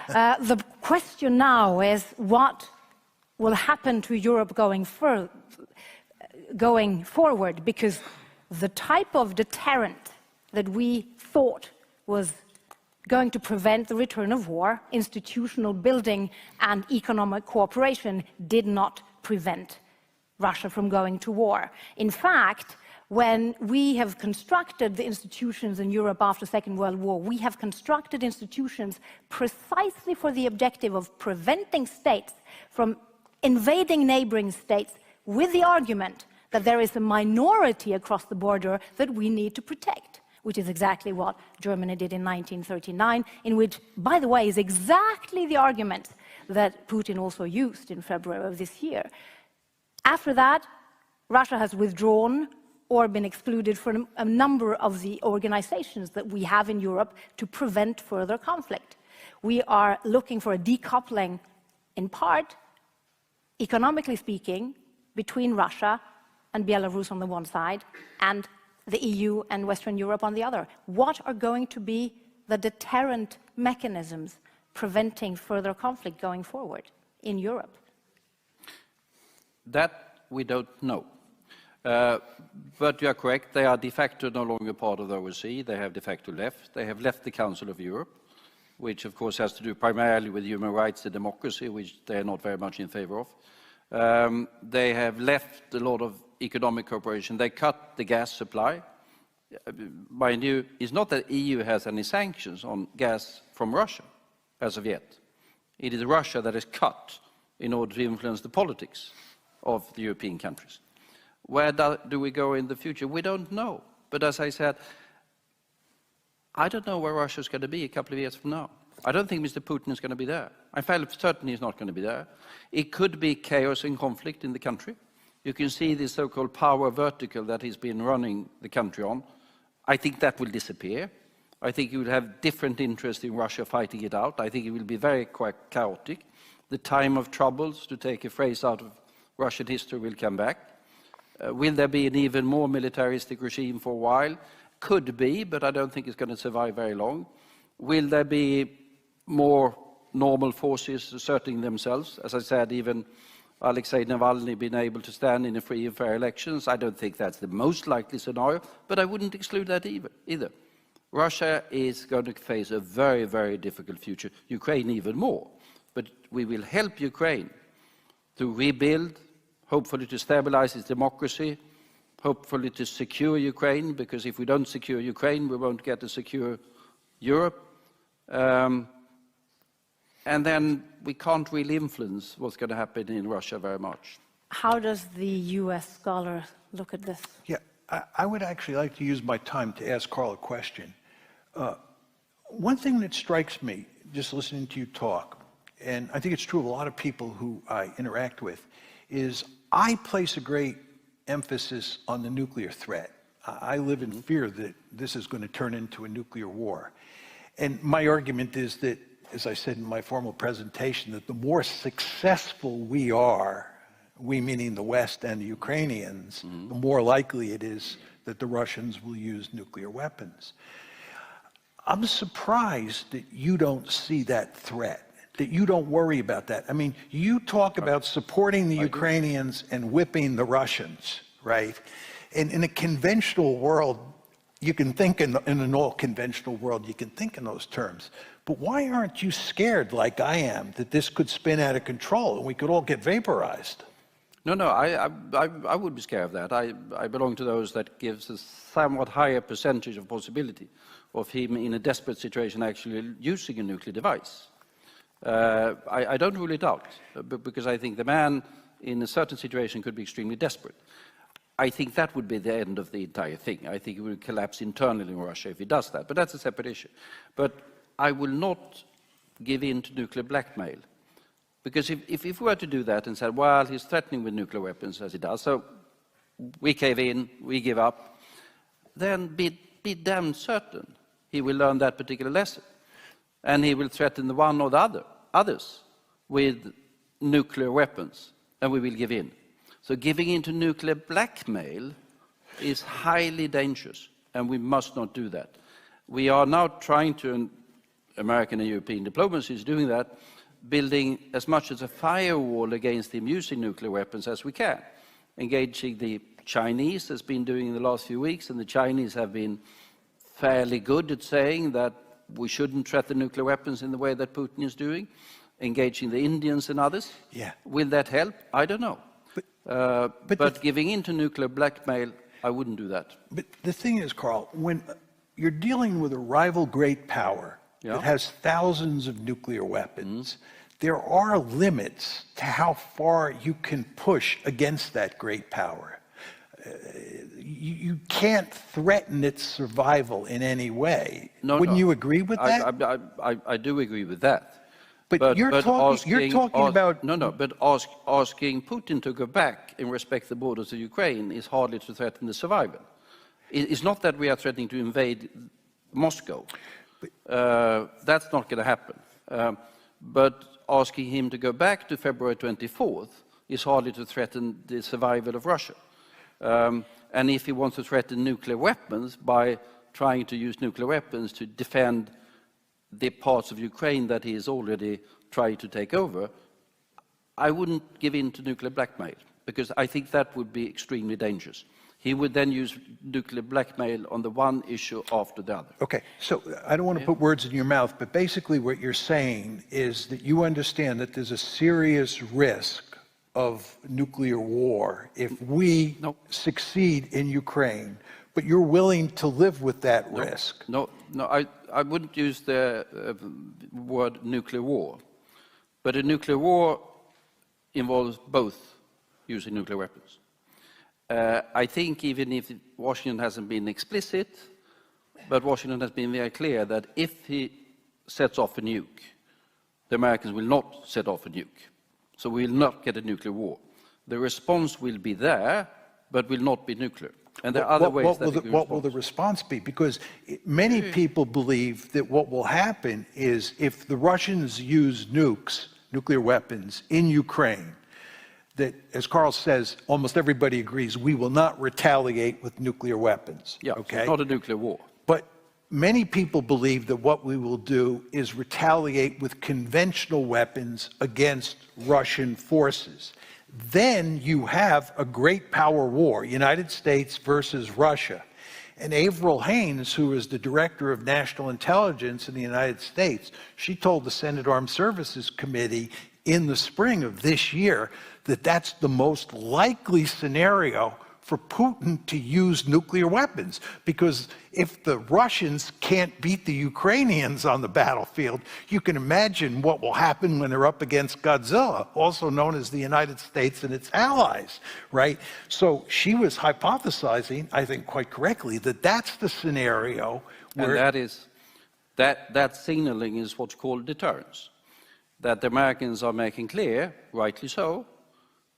The question now is what will happen to Europe going forward, because the type of deterrent that we thought was going to prevent the return of war, institutional building and economic cooperation, did not prevent Russia from going to war. In fact, when we have constructed the institutions in Europe after the Second World War, we have constructed institutions precisely for the objective of preventing states from invading neighboring states with the argument that there is a minority across the border that we need to protect, which is exactly what Germany did in 1939, in which, by the way, is exactly the argument that Putin also used in February of this year. After that, Russia has withdrawn or been excluded from a number of the organizations that we have in Europe to prevent further conflict. We are looking for a decoupling, in part, economically speaking, between Russia and Belarus on the one side, and the EU and Western Europe on the other. What are going to be the deterrent mechanisms preventing further conflict going forward in Europe? That we don't know. But you are correct, they are de facto no longer part of the OSCE, they have de facto left. They have left the Council of Europe, which of course has to do primarily with human rights and democracy, which they are not very much in favor of. They have left a lot of economic cooperation. They cut the gas supply. Mind you, it's not that the EU has any sanctions on gas from Russia as of yet. It is Russia that is cut in order to influence the politics of the European countries. Where do we go in the future? We don't know. But as I said, I don't know where Russia is going to be a couple of years from now. I don't think Mr. Putin is going to be there. I'm fairly certain he's not going to be there. It could be chaos and conflict in the country. You can see the so-called power vertical that he's been running the country on. I think that will disappear. I think you will have different interests in Russia fighting it out. I think it will be very quite chaotic. The time of troubles, to take a phrase out of Russian history, will come back. Will there be an even more militaristic regime for a while? Could be, but I don't think it's going to survive very long. Will there be more normal forces asserting themselves? As I said, even Alexei Navalny being able to stand in a free and fair elections. I don't think that's the most likely scenario, but I wouldn't exclude that either. Russia is going to face a very, very difficult future. Ukraine even more. But we will help Ukraine to rebuild, hopefully to stabilize its democracy, hopefully to secure Ukraine, because if we don't secure Ukraine, we won't get a secure Europe. And then we can't really influence what's going to happen in Russia very much. How does the US scholar look at this? Yeah, I would actually like to use my time to ask Carl a question. One thing that strikes me, just listening to you talk, and I think it's true of a lot of people who I interact with, is I place a great emphasis on the nuclear threat. I live in fear that this is going to turn into a nuclear war. And my argument is that, as I said in my formal presentation, that the more successful we are, we meaning the West and the Ukrainians, the more likely it is that the Russians will use nuclear weapons. I'm surprised that you don't see that threat, that you don't worry about that. I mean, you talk about supporting the Ukrainians and whipping the Russians, right? And in a conventional world, you can think in an all-conventional world, you can think in those terms. But why aren't you scared, like I am, that this could spin out of control and we could all get vaporized? No, I would be scared of that. I belong to those that gives a somewhat higher percentage of possibility of him in a desperate situation actually using a nuclear device. I don't rule it out, because I think the man in a certain situation could be extremely desperate. I think that would be the end of the entire thing. I think it would collapse internally in Russia if he does that, but that's a separate issue. But I will not give in to nuclear blackmail. Because if we were to do that and said, well, he's threatening with nuclear weapons as he does, so we cave in, we give up, then be damn certain he will learn that particular lesson. And he will threaten the one or the others with nuclear weapons, and we will give in. So giving in to nuclear blackmail is highly dangerous, and we must not do that. We are now trying to American and European diplomacy is doing that, building as much as a firewall against him using nuclear weapons as we can, engaging the Chinese, has been doing in the last few weeks, and the Chinese have been fairly good at saying that we shouldn't threaten nuclear weapons in the way that Putin is doing, engaging the Indians and others. Yeah. Will that help? I don't know. But giving in to nuclear blackmail, I wouldn't do that. But the thing is, Carl, when you're dealing with a rival great power that has thousands of nuclear weapons, there are limits to how far you can push against that great power. You can't threaten its survival in any way. Wouldn't you agree with that? I do agree with that. But you're talking about... But asking Putin to go back and respect the borders of Ukraine is hardly to threaten the survival. It's not that we are threatening to invade Moscow. That's not going to happen. But asking him to go back to February 24th is hardly to threaten the survival of Russia. And if he wants to threaten nuclear weapons by trying to use nuclear weapons to defend the parts of Ukraine that he is already trying to take over, I wouldn't give in to nuclear blackmail, because I think that would be extremely dangerous. He would then use nuclear blackmail on the one issue after the other. Okay, so I don't want to put words in your mouth, but basically what you're saying is that you understand that there's a serious risk of nuclear war if we succeed in Ukraine, but you're willing to live with that risk. No, I wouldn't use the word nuclear war. But a nuclear war involves both using nuclear weapons. I think even if Washington hasn't been explicit, but Washington has been very clear that if he sets off a nuke, the Americans will not set off a nuke. So we will not get a nuclear war. The response will be there, but will not be nuclear. And there are other ways what will the response be? Because many people believe that what will happen is if the Russians use nuclear weapons in Ukraine, that, as Carl says, almost everybody agrees we will not retaliate with nuclear weapons. Yeah, okay? It's not a nuclear war. But many people believe that what we will do is retaliate with conventional weapons against Russian forces. Then you have a great power war, United States versus Russia. And Avril Haines, who is the director of national intelligence in the United States, she told the Senate Armed Services Committee in the spring of this year that that's the most likely scenario for Putin to use nuclear weapons. Because if the Russians can't beat the Ukrainians on the battlefield, you can imagine what will happen when they're up against Godzilla, also known as the United States and its allies, right? So she was hypothesizing, I think quite correctly, that that's the scenario where... And that signaling is what's called deterrence. That the Americans are making clear, rightly so,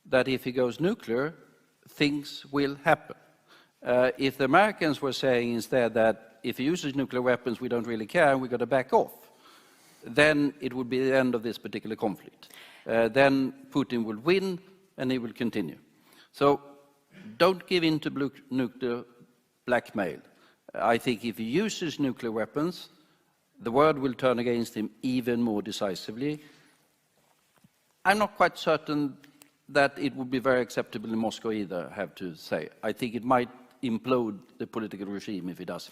that if he goes nuclear, things will happen. If the Americans were saying instead that if he uses nuclear weapons, we don't really care, and we've got to back off, then it would be the end of this particular conflict. Then Putin will win, and he will continue. So don't give in to nuclear blackmail. I think if he uses nuclear weapons, the world will turn against him even more decisively. I'm not quite certain that it would be very acceptable in Moscow either, I have to say. I think it might implode the political regime if it does.